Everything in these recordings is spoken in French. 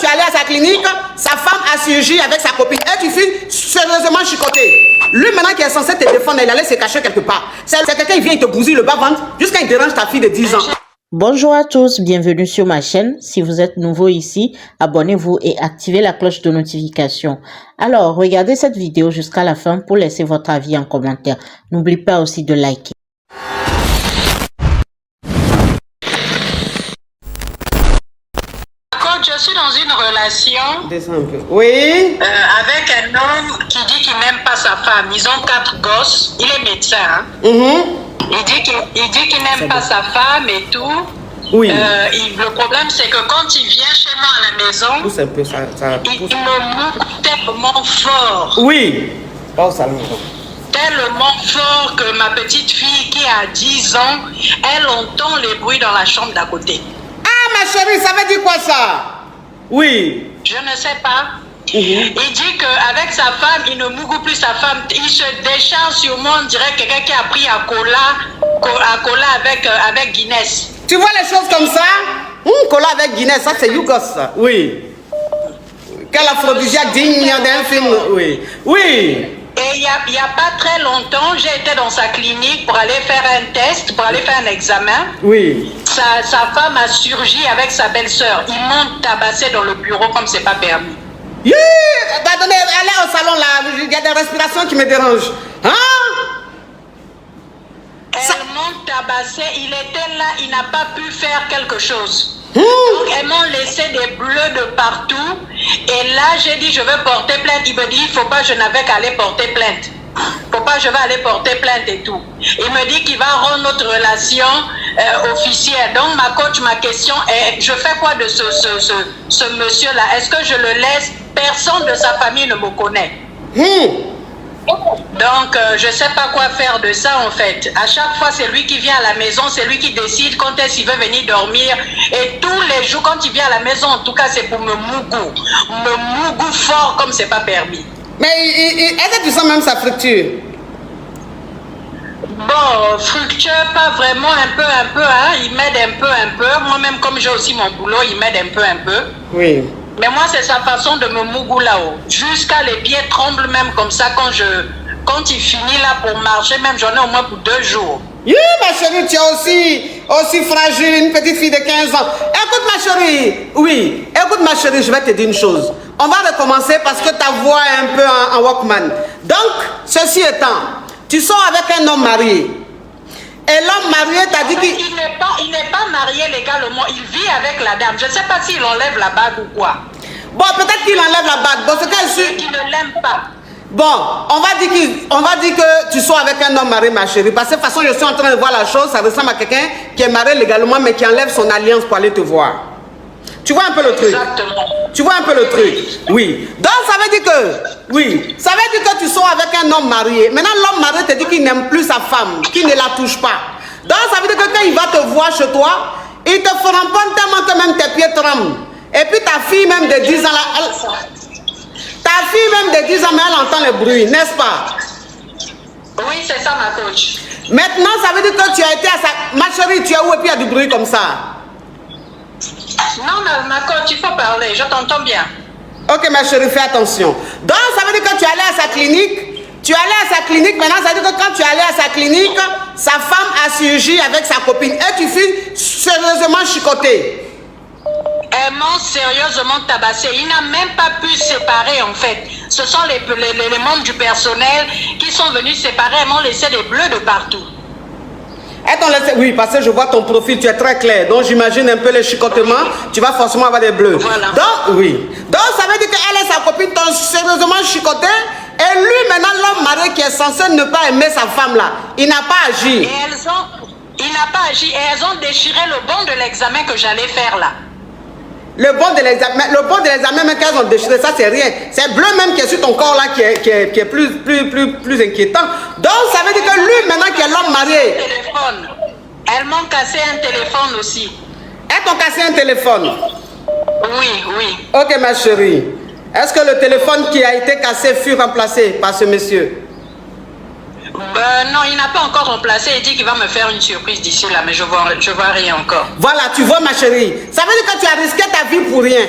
es allé à sa clinique, sa femme a surgi avec sa copine. Et tu finis sérieusement chicoté. Lui, maintenant qui est censé te défendre, il allait se cacher quelque part. C'est quelqu'un qui vient, il te bousille le bas-ventre jusqu'à il dérange ta fille de 10 ans. Bonjour à tous, bienvenue sur ma chaîne. Si vous êtes nouveau ici, abonnez-vous et activez la cloche de notification. Alors, regardez cette vidéo jusqu'à la fin pour laisser votre avis en commentaire. N'oubliez pas aussi de liker. Je suis dans une relation Descends un peu. Oui. avec un homme qui dit qu'il n'aime pas sa femme. Ils ont 4 gosses. Il est médecin. Hein? Il dit qu'il n'aime pas sa femme et tout. Oui. Le problème, c'est que quand il vient chez moi à la maison, Pousse un peu, ça il me moque tellement fort. Oui. Pas au salon. Tellement fort que ma petite fille qui a 10 ans, elle entend les bruits dans la chambre d'à côté. Ah, ma chérie, ça veut dire quoi ça? Oui. Je ne sais pas. Il dit qu'avec sa femme, il ne mougue plus sa femme. Il se décharge sur moi, on dirait quelqu'un qui a pris à cola avec Guinness. Tu vois les choses comme ça? Cola avec Guinness, ça c'est Yougos, ça. Oui. Quel aphrodisiaque digne d'un film. Oui. Oui. Et il n'y a pas très longtemps, j'ai été dans sa clinique pour aller faire un test, pour aller faire un examen. Oui. Sa femme a surgi avec sa belle-sœur. Ils m'ont tabassé dans le bureau comme c'est pas permis. Yeah! Attendez, allez au salon là, il y a des respirations qui me dérangent. Hein? Elles m'ont tabassé, il était là, il n'a pas pu faire quelque chose. Donc elles m'ont laissé des bleus de partout. Et là j'ai dit je vais porter plainte. Il me dit il faut pas, je n'avais qu'à aller porter plainte. Faut pas, je vais aller porter plainte et tout. Il me dit qu'il va rendre notre relation officielle. Donc ma question est, je fais quoi de ce monsieur là? Est-ce que je le laisse? Personne de sa famille ne me connaît. Donc, je ne sais pas quoi faire de ça en fait. À chaque fois, c'est lui qui vient à la maison, c'est lui qui décide quand est-ce qu'il veut venir dormir. Et tous les jours, quand il vient à la maison, en tout cas, c'est pour me mougou fort comme c'est pas permis. Mais est-ce que tu sens même sa fructure? Bon, fructueux, pas vraiment, un peu, hein. Il m'aide un peu. Moi-même, comme j'ai aussi mon boulot, il m'aide un peu. Oui. Mais moi, c'est sa façon de me mougou là-haut. Jusqu'à les pieds tremblent même comme ça quand il finit là pour marcher, même j'en ai au moins pour 2 jours. Ma chérie, tu es aussi fragile, une petite fille de 15 ans. Écoute ma chérie, oui, écoute ma chérie, je vais te dire une chose. On va recommencer parce que ta voix est un peu en Walkman. Donc, ceci étant, tu sors avec un homme marié. Et l'homme marié t'a dit qu'il... Il n'est pas marié légalement, il vit avec la dame. Je ne sais pas s'il enlève la bague ou quoi. Bon, peut-être qu'il enlève la bague. Bon, c'est qu'il ne l'aime pas. Bon, on va dire que tu sois avec un homme marié, ma chérie. Parce que de toute façon, je suis en train de voir la chose. Ça ressemble à quelqu'un qui est marié légalement, mais qui enlève son alliance pour aller te voir. Tu vois un peu le truc? Exactement. Tu vois un peu le truc? Oui. Donc, ça veut dire que... Oui. Ça veut dire que tu sors avec un homme marié. Maintenant, l'homme marié te dit qu'il n'aime plus sa femme, qu'il ne la touche pas. Donc, ça veut dire que quand il va te voir chez toi, il te framponne tellement que même tes pieds tremblent. Et puis, ta fille même de 10 ans, ta fille même de 10 ans, mais elle entend le bruit, n'est-ce pas? Oui, c'est ça, ma coach. Maintenant, ça veut dire que tu as été à sa... Ma chérie, tu es où et puis il y a du bruit comme ça? Non, ma coach, il faut parler, je t'entends bien. Ok, ma chérie, fais attention. Donc, ça veut dire que tu es allé à sa clinique. Tu es allé à sa clinique, maintenant, ça veut dire que quand tu es allé à sa clinique, sa femme a surgi avec sa copine. Et tu finis sérieusement chicoté. Elles m'ont sérieusement tabassé. Il n'a même pas pu séparer en fait. Ce sont les membres du personnel qui sont venus séparer. Elles m'ont laissé des bleus de partout. Oui, parce que je vois ton profil, tu es très clair. Donc j'imagine un peu les chicotements, tu vas forcément avoir des bleus. Voilà. Donc, oui. Donc ça veut dire qu'elle et sa copine t'ont sérieusement chicoté. Et lui, maintenant, l'homme marié qui est censé ne pas aimer sa femme là, il n'a pas agi. Et il n'a pas agi. Et elles ont déchiré le bon de l'examen que j'allais faire là. Le bon de l'examen, même qu'elles ont déchiré, ça c'est rien. C'est bleu même qui est sur ton corps là qui est plus inquiétant. Donc ça veut dire que lui maintenant qui est l'homme marié. Elles m'ont cassé un téléphone aussi. Elles t'ont cassé un téléphone? Oui. Ok ma chérie. Est-ce que le téléphone qui a été cassé fut remplacé par ce monsieur? Non, il n'a pas encore remplacé. Il dit qu'il va me faire une surprise d'ici là, mais je vois rien encore. Voilà, tu vois ma chérie. Ça veut dire que tu as risqué ta vie pour rien.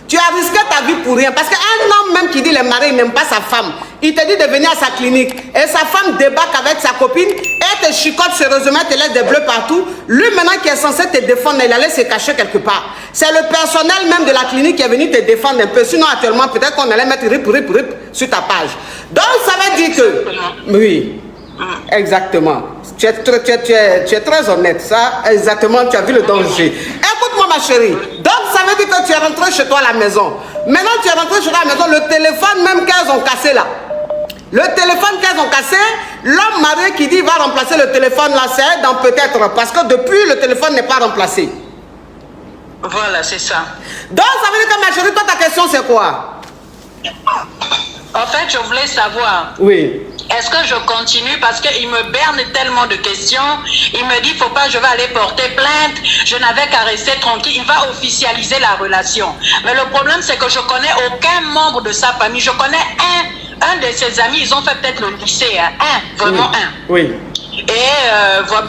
Tu as risqué ta vie pour rien. Parce qu'un homme même qui dit les maris n'aiment pas sa femme, il te dit de venir à sa clinique et sa femme débarque avec sa copine et te chicote sérieusement, te laisse des bleus partout. Lui maintenant qui est censé te défendre, il allait se cacher quelque part. C'est le personnel même de la clinique qui est venu te défendre un peu. Sinon actuellement peut-être qu'on allait mettre rip sur ta page. Donc ça veut dire que... Oui, exactement. Tu es très honnête. Ça, exactement, tu as vu le danger. Écoute-moi ma chérie. Donc ça veut dire que tu es rentré chez toi à la maison. Maintenant tu es rentré chez toi à la maison, le téléphone même qu'elles ont cassé là. Le téléphone qu'elles ont cassé, l'homme marié qui dit va remplacer le téléphone là, c'est dans peut-être, parce que depuis le téléphone n'est pas remplacé. Voilà, c'est ça. Donc ça veut dire que ma chérie, toi ta question c'est quoi? En fait, je voulais savoir. Oui. Est-ce que je continue parce qu'il me berne tellement de questions. Il me dit, faut pas, je vais aller porter plainte. Je n'avais qu'à rester tranquille. Il va officialiser la relation. Mais le problème, c'est que je connais aucun membre de sa famille. Je connais un de ses amis. Ils ont fait peut-être le lycée. Hein. Vraiment un. Oui. Et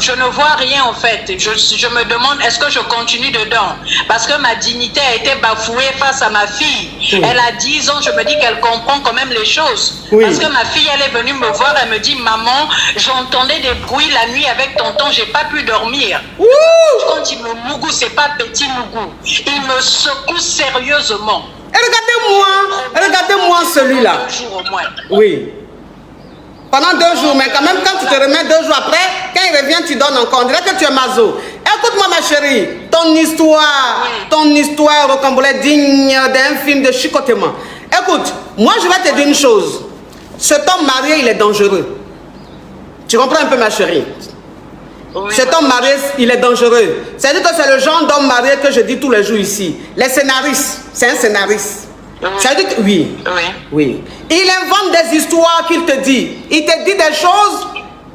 je ne vois rien en fait. Je me demande, est-ce que je continue dedans? Parce que ma dignité a été bafouée face à ma fille. Oui. Elle a 10 ans, je me dis qu'elle comprend quand même les choses. Oui. Parce que ma fille, elle est venue me voir, elle me dit, maman, j'entendais des bruits la nuit avec tonton, j'ai pas pu dormir. Ouh! Quand il me mougou, c'est pas petit mougou. Il me secoue sérieusement. Et regardez-moi celui-là. 2 jours au moins. Oui. Pendant 2 jours, mais quand même, quand tu te remets 2 jours après, quand il revient, tu donnes encore. On dirait que tu es maso. Écoute-moi, ma chérie, ton histoire rocambolesque digne d'un film de chicotement. Écoute, moi, je vais te dire une chose. Cet homme marié, il est dangereux. Tu comprends un peu, ma chérie? Oui, cet homme marié, il est dangereux. C'est-à-dire que c'est le genre d'homme marié que je dis tous les jours ici. Les scénaristes, c'est un scénariste. Ça veut dire que oui. Il invente des histoires qu'il te dit. Il te dit des choses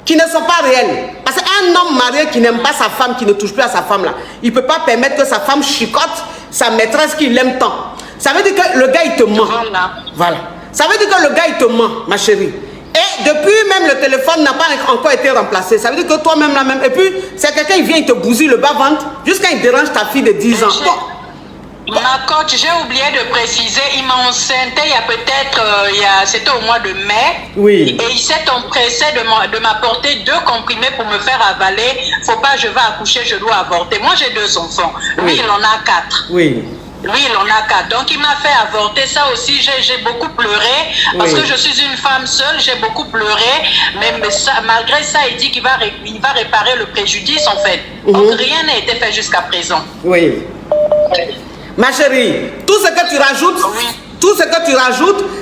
qui ne sont pas réelles. Parce qu'un homme marié qui n'aime pas sa femme, qui ne touche plus à sa femme là, il ne peut pas permettre que sa femme chicote sa maîtresse qu'il aime tant. Ça veut dire que le gars il te ment. Voilà. Ça veut dire que le gars il te ment, ma chérie. Et depuis même le téléphone n'a pas encore été remplacé. Ça veut dire que toi-même là même. Et puis c'est quelqu'un il vient, il te bousille le bas-ventre jusqu'à il dérange ta fille de 10 ans. Bon. Ma coach, j'ai oublié de préciser, il m'a enceinté il y a peut-être, c'était au mois de mai. Oui. Et il s'est empressé de m'apporter 2 comprimés pour me faire avaler. Faut pas, je vais accoucher, je dois avorter. Moi, j'ai 2 enfants. Lui, il en a 4. Oui. Lui, il en a 4. Donc, il m'a fait avorter. Ça aussi, j'ai beaucoup pleuré. Parce que je suis une femme seule, j'ai beaucoup pleuré. Mais ça, malgré ça, il dit qu'il va réparer le préjudice, en fait. Donc, rien n'a été fait jusqu'à présent. Oui. Ma chérie, tout ce que tu rajoutes,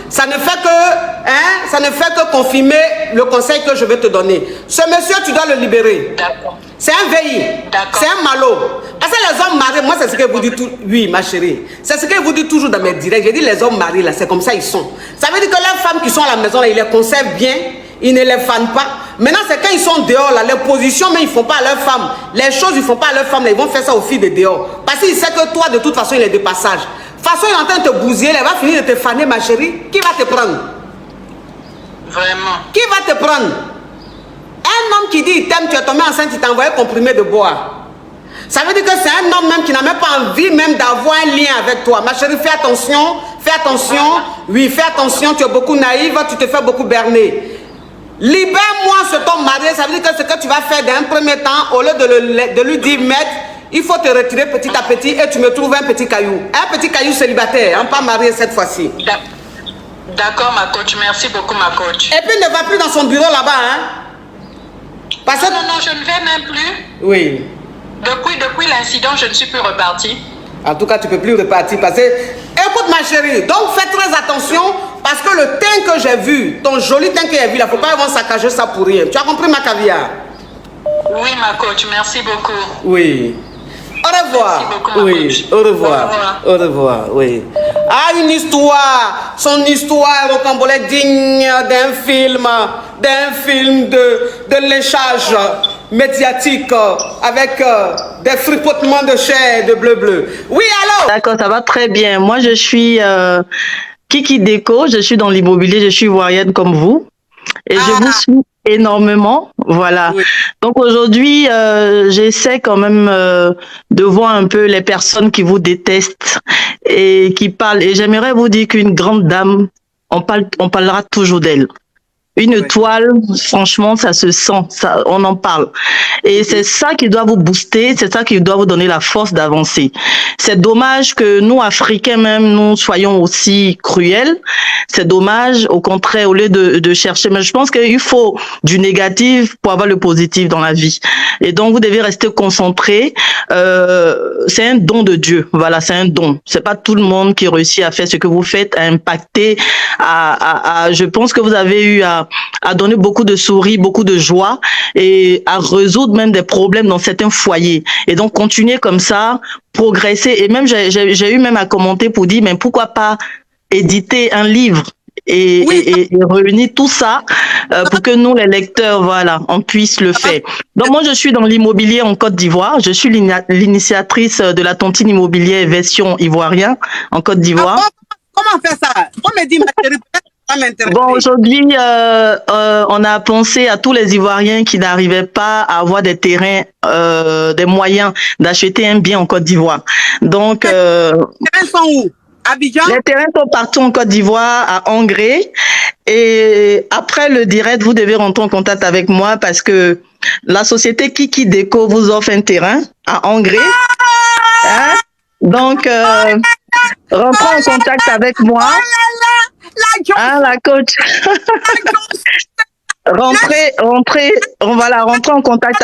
ça ne fait que confirmer le conseil que je vais te donner. Ce monsieur, tu dois le libérer. D'accord. C'est un veillé. C'est un malot. Parce que les hommes mariés, moi c'est ce que vous dites. Oui, ma chérie. C'est ce que vous dites toujours dans mes directs. J'ai dit les hommes mariés là, c'est comme ça ils sont. Ça veut dire que les femmes qui sont à la maison là, ils les conservent bien. Ils ne les fanent pas. Maintenant, c'est quand ils sont dehors, là, les positions, mais ils ne font pas à leurs femmes. Les choses, ils ne font pas à leurs femmes, là, ils vont faire ça au fil de dehors. Parce qu'ils savent que toi, de toute façon, il est de passage. De toute façon, il est en train de te bousiller, il va finir de te faner, ma chérie. Qui va te prendre? Vraiment. Qui va te prendre? Un homme qui dit il t'aime, tu es tombé enceinte, il t'a envoyé comprimé de boire. Ça veut dire que c'est un homme même qui n'a même pas envie même d'avoir un lien avec toi. Ma chérie, fais attention, fais attention. Oui, fais attention, tu es beaucoup naïve, tu te fais beaucoup berner. Libère-moi ce homme marié, ça veut dire que ce que tu vas faire d'un premier temps, au lieu de lui dire maître, il faut te retirer petit à petit et tu me trouves un petit caillou. Un petit caillou célibataire, hein, pas marié cette fois-ci. D'accord ma coach, merci beaucoup ma coach. Et puis ne va plus dans son bureau là-bas, hein. Parce que... Non, je ne vais même plus. Oui. Depuis l'incident, je ne suis plus repartie. En tout cas, tu ne peux plus repartir parce que... Écoute ma chérie, donc fais très attention parce que le teint que j'ai vu, ton joli teint que j'ai vu, il ne faut pas avoir saccager ça pour rien. Tu as compris ma caviar? Oui ma coach, merci beaucoup. Oui. Au revoir. Merci beaucoup ma coach. Au revoir. Au revoir, oui. Ah, une histoire, son histoire rocambolesque digne d'un film de léchage médiatique avec des fripotements de chair de bleu. Oui, allô? D'accord, ça va très bien. Moi, je suis Kiki Déco, je suis dans l'immobilier, je suis ivoirienne comme vous. Et énormément. Voilà. Oui. Donc aujourd'hui, j'essaie quand même de voir un peu les personnes qui vous détestent et qui parlent. Et j'aimerais vous dire qu'une grande dame, on parlera toujours d'elle. Une Oui. toile, franchement, ça se sent, ça, on en parle. Et c'est ça qui doit vous booster, c'est ça qui doit vous donner la force d'avancer. C'est dommage que nous, Africains même, nous soyons aussi cruels. C'est dommage, au contraire, au lieu de chercher. Mais je pense qu'il faut du négatif pour avoir le positif dans la vie. Et donc, vous devez rester concentré. C'est un don de Dieu. Voilà, c'est un don. C'est pas tout le monde qui réussit à faire ce que vous faites, à impacter, je pense que vous avez eu à donner beaucoup de sourires, beaucoup de joie et à résoudre même des problèmes dans certains foyers. Et donc, continuer comme ça, progresser. Et même, j'ai eu même à commenter pour dire, mais pourquoi pas éditer un livre et réunir tout ça pour que nous, les lecteurs, voilà, on puisse le faire. Donc, moi, je suis dans l'immobilier en Côte d'Ivoire. Je suis l'initiatrice de la tontine immobilière version ivoirien en Côte d'Ivoire. Comment faire ça? On me dit, ma chérie, peut-être ça m'intéresse. Bon, aujourd'hui, on a pensé à tous les Ivoiriens qui n'arrivaient pas à avoir des terrains, des moyens d'acheter un bien en Côte d'Ivoire. Donc, les terrains sont où? Abidjan? Les terrains sont partout en Côte d'Ivoire, à Angré. Et après le direct, vous devez rentrer en contact avec moi parce que la société Kiki Déco vous offre un terrain à Angré. Hein? Donc, rentrez en contact avec moi. Ah, la coach. rentrez en contact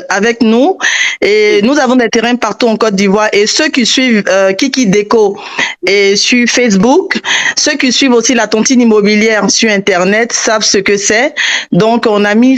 avec nous. Et nous avons des terrains partout en Côte d'Ivoire. Et ceux qui suivent Kiki Déco et sur Facebook, ceux qui suivent aussi la tontine immobilière sur Internet savent ce que c'est. Donc, on a mis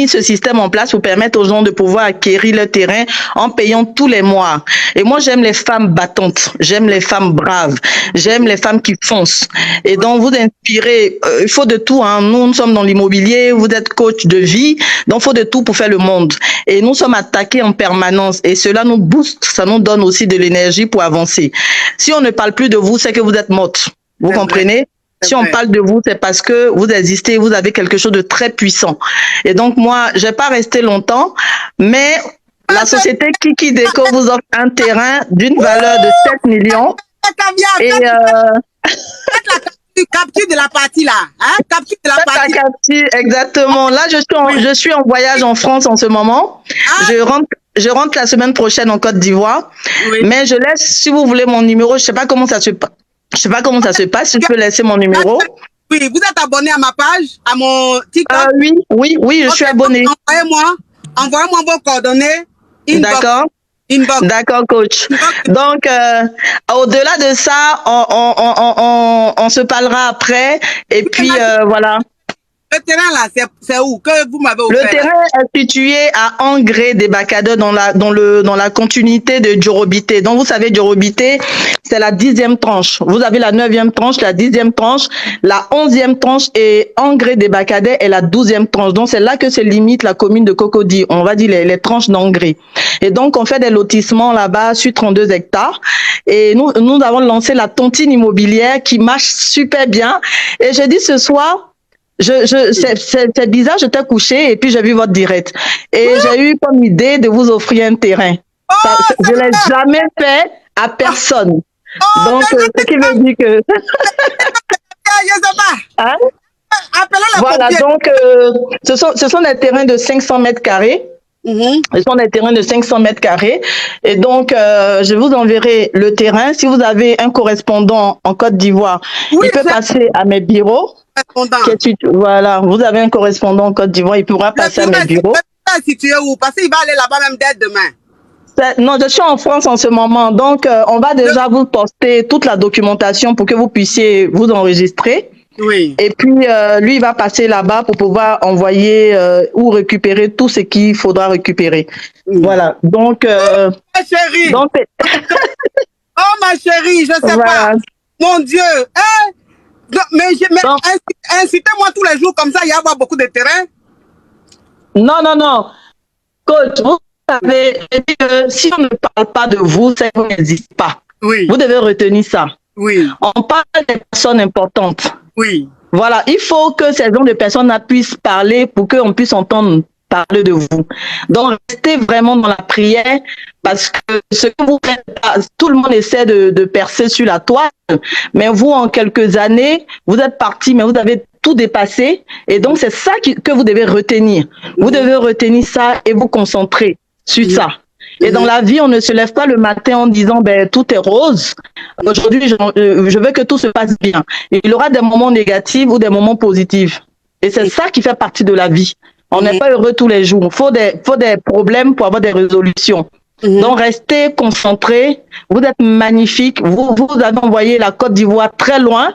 ce système en place pour permettre aux gens de pouvoir acquérir le terrain en payant tous les mois. Et moi, j'aime les femmes battantes, j'aime les femmes braves, j'aime les femmes qui foncent. Et donc, vous inspirez, il faut de tout. Hein. Nous sommes dans l'immobilier, vous êtes coach de vie, donc il faut de tout pour faire le monde. Et nous sommes attaqués en permanence et cela nous booste, ça nous donne aussi de l'énergie pour avancer. Si on ne parle plus de vous, c'est que vous êtes morte. Vous comprenez? Si on parle de vous, c'est parce que vous existez, vous avez quelque chose de très puissant. Et donc, moi, je vais pas rester longtemps, mais la société Kiki Déco vous offre un terrain d'une valeur de 7 millions. Et capture de la partie là, hein? Capture de la partie. Exactement. Là, je suis en voyage en France en ce moment. Je rentre la semaine prochaine en Côte d'Ivoire. Oui. Mais je laisse, si vous voulez, mon numéro. Je sais pas comment ça se passe. Si je peux laisser mon numéro. Oui, vous êtes abonné à ma page, à mon TikTok? Oui, je suis abonné. Envoyez-moi vos coordonnées. D'accord. D'accord, coach. Donc, au-delà de ça, on se parlera après. Et puis, voilà. Le terrain là, c'est où que vous m'avez offert? Le terrain est situé à Angré des Bacadeux dans la continuité de Djorobité. Donc vous savez, Djorobité, c'est la 10e tranche. Vous avez la 9e tranche, la 10e tranche, la 11e tranche et Angré des Bacadeux est la 12e tranche. Donc c'est là que se limite la commune de Cocody. On va dire les tranches d'Angré. Et donc on fait des lotissements là-bas sur 32 hectares. Et nous avons lancé la tontine immobilière qui marche super bien. Et j'ai dit ce soir, c'est bizarre, j'étais couchée et puis j'ai vu votre direct. Et j'ai eu comme idée de vous offrir un terrain. Je l'ai jamais fait à personne. Donc, ce qui veut dire que... Je sais pas. Hein? Voilà, donc, ce sont des terrains de 500 mètres carrés. Ce sont des terrains de 500 mètres carrés. Et donc, je vous enverrai le terrain. Si vous avez un correspondant en Côte d'Ivoire, il peut passer à mes bureaux. Voilà, vous avez un correspondant en Côte d'Ivoire, il pourra passer à mes bureaux. Situé où? Parce qu'il va aller là-bas même dès demain. Non, je suis en France en ce moment. Donc, on va déjà vous poster toute la documentation pour que vous puissiez vous enregistrer. Oui. Et puis, lui, il va passer là-bas pour pouvoir envoyer ou récupérer tout ce qu'il faudra récupérer. Voilà. Donc, ma chérie. Oh, ma chérie, je sais pas. Mon Dieu. Hein? Mais incitez-moi tous les jours comme ça, il y a avoir beaucoup de terrain. Non. Coach, vous savez, si on ne parle pas de vous, c'est que vous n'existez pas. Oui. Vous devez retenir ça. Oui. On parle des personnes importantes. Oui. Voilà, il faut que ces gens de personnes-là puissent parler pour qu'on puisse entendre parler de vous. Donc, restez vraiment dans la prière parce que ce que vous faites, tout le monde essaie de percer sur la toile, mais vous, en quelques années, vous êtes parti, mais vous avez tout dépassé. Et donc, c'est ça que vous devez retenir. Vous devez retenir ça et vous concentrer sur ça. Et dans la vie, on ne se lève pas le matin en disant ben tout est rose. Aujourd'hui, je veux que tout se passe bien. Et il y aura des moments négatifs ou des moments positifs. Et c'est ça qui fait partie de la vie. On n'est pas heureux tous les jours. Il faut des problèmes pour avoir des résolutions. Donc, restez concentrés. Vous êtes magnifiques. Vous avez envoyé la Côte d'Ivoire très loin.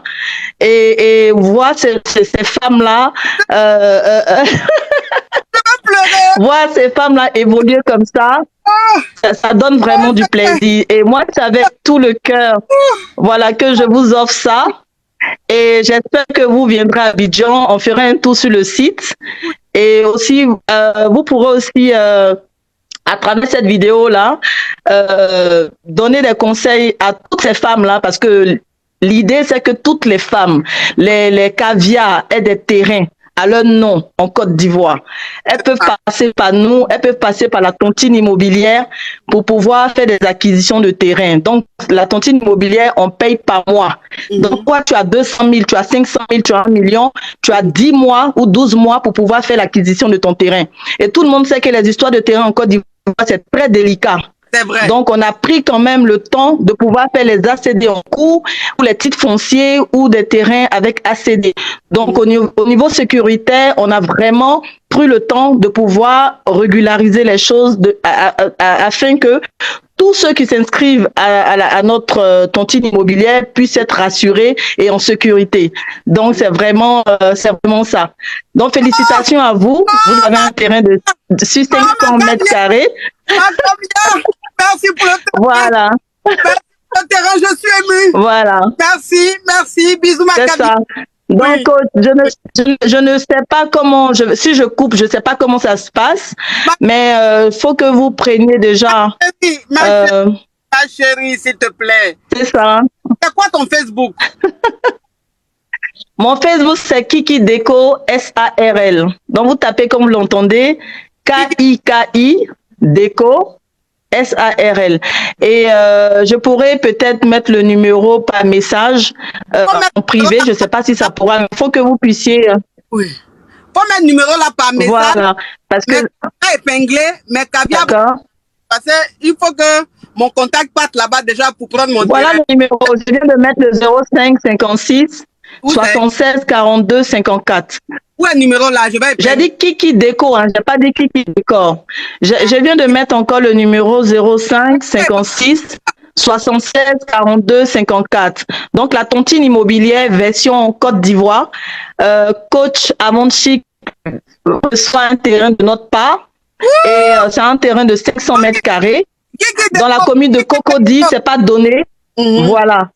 Et voir ces femmes-là... voir ces femmes-là évoluer comme ça, ça donne vraiment du plaisir. Et moi, c'est avec tout le cœur, voilà, que je vous offre ça. Et j'espère que vous viendrez à Abidjan. On fera un tour sur le site. Et aussi, vous pourrez aussi, à travers cette vidéo-là, donner des conseils à toutes ces femmes-là, parce que l'idée, c'est que toutes les femmes, les caviars aient des terrains à leur nom en Côte d'Ivoire. Elles peuvent passer par nous, elles peuvent passer par la tontine immobilière pour pouvoir faire des acquisitions de terrain. Donc, la tontine immobilière, on paye par mois. Donc, toi, tu as 200 000, tu as 500 000, tu as 1 million, tu as 10 mois ou 12 mois pour pouvoir faire l'acquisition de ton terrain. Et tout le monde sait que les histoires de terrain en Côte d'Ivoire, c'est très délicat. C'est vrai. Donc, on a pris quand même le temps de pouvoir faire les ACD en cours ou les titres fonciers ou des terrains avec ACD. Donc, au niveau sécuritaire, on a vraiment pris le temps de pouvoir régulariser les choses afin que tous ceux qui s'inscrivent à notre tontine immobilière puissent être rassurés et en sécurité. Donc, c'est vraiment ça. Donc, félicitations à vous. Vous avez un terrain de 500 mètres carrés. Merci pour le terrain. Voilà. Merci pour le terrain, je suis émue. Voilà. Merci. Bisous, ma C'est Camille. ça. Donc, je ne sais pas comment, si je coupe, je ne sais pas comment ça se passe, mais il faut que vous preniez déjà. Ma chérie, s'il te plaît. C'est ça. C'est quoi ton Facebook? Mon Facebook, c'est Kiki Déco, SARL. Donc, vous tapez comme vous l'entendez, KIKI Déco, SARL. Et je pourrais peut-être mettre le numéro par message en privé. Je ne sais pas si ça pourra. Il faut que vous puissiez. Oui. Faut mettre le numéro là par message. Voilà. Parce que. Pas épinglé, mais caviar. D'accord. Parce qu'il faut que mon contact parte là-bas déjà pour prendre mon Voilà terrain. le numéro. Je viens de mettre le 05 56 76 42 54. Où est le numéro là? J'ai dit Kiki Déco, hein. J'ai pas dit Kiki Décor. Je viens de mettre encore le numéro 05 56 76 42 54. Donc la tontine immobilière version Côte d'Ivoire. Coach Amonchic reçoit un terrain de notre part. Et c'est un terrain de 500 mètres carrés. Dans la commune de Cocody, c'est pas donné. Voilà.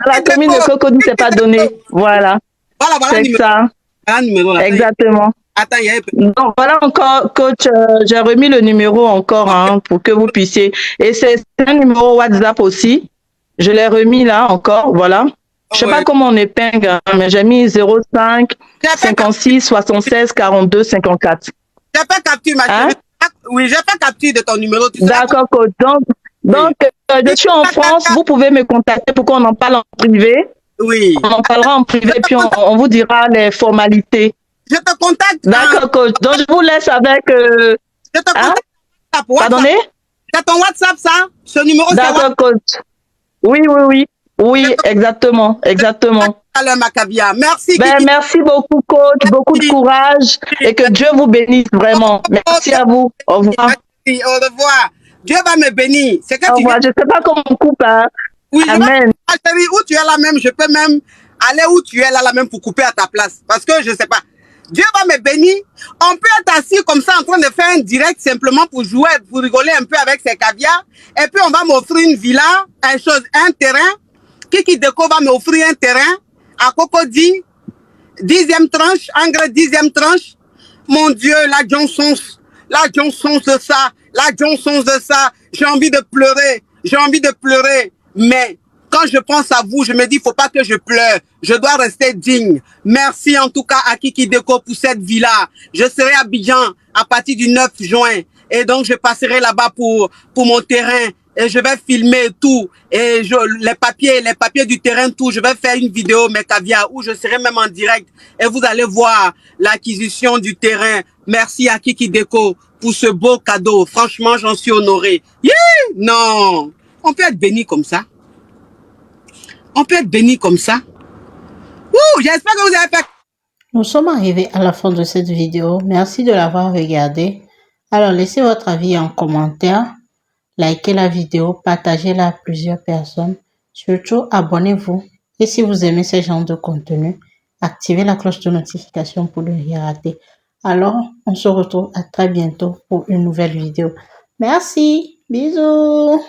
Dans la commune de Cocody, c'est pas donné. Voilà. Voilà, c'est ça. Numéro là. Exactement. Attends, donc voilà encore, coach, j'ai remis le numéro encore hein, pour que vous puissiez. Et c'est un numéro WhatsApp aussi. Je l'ai remis là encore, voilà. Je sais pas comment on épingle, hein, mais j'ai mis 05 56 76 42 54. J'ai pas capture, ma chérie. Oui, j'ai pas capture de ton numéro. D'accord, coach. Donc je suis en France, vous pouvez me contacter pour qu'on en parle en privé. Oui. On en parlera en privé, puis on vous dira les formalités. Je te contacte. D'accord, coach. Donc, je vous laisse avec... je te contacte. Pardonnez? C'est ton WhatsApp, ça? Ce numéro, c'est d'accord, coach. Oui, exactement. Alors, Macabia. Merci. Merci beaucoup, coach. Beaucoup de courage et que Dieu vous bénisse vraiment. Merci à vous. Au revoir. Merci, au revoir. Dieu va me bénir. C'est que au revoir. Je ne sais pas comment on coupe, hein. Oui, amen. Chérie, où tu es là même, je peux même aller où tu es là même pour couper à ta place. Parce que je ne sais pas. Dieu va me bénir. On peut être assis comme ça en train de faire un direct simplement pour jouer, pour rigoler un peu avec ses caviars. Et puis on va m'offrir une villa, un terrain. Kiki Déco va m'offrir un terrain à Cocody, 10e tranche, engrais 10e tranche. Mon Dieu, la Johnson de ça, j'ai envie de pleurer. Mais quand quand je pense à vous, je me dis, il ne faut pas que je pleure. Je dois rester digne. Merci en tout cas à Kiki Déco pour cette villa. Je serai à Abidjan à partir du 9 juin. Et donc, je passerai là-bas pour mon terrain. Et je vais filmer tout. Et les papiers du terrain, tout. Je vais faire une vidéo, mes caviars, où je serai même en direct. Et vous allez voir l'acquisition du terrain. Merci à Kiki Déco pour ce beau cadeau. Franchement, j'en suis honoré. Yeah! Non! On peut être béni comme ça. On peut être béni comme ça. Ouh, j'espère que vous avez fait... Nous sommes arrivés à la fin de cette vidéo. Merci de l'avoir regardée. Alors, laissez votre avis en commentaire. Likez la vidéo, partagez-la à plusieurs personnes. Surtout, abonnez-vous. Et si vous aimez ce genre de contenu, activez la cloche de notification pour ne rien rater. Alors, on se retrouve à très bientôt pour une nouvelle vidéo. Merci. Bisous.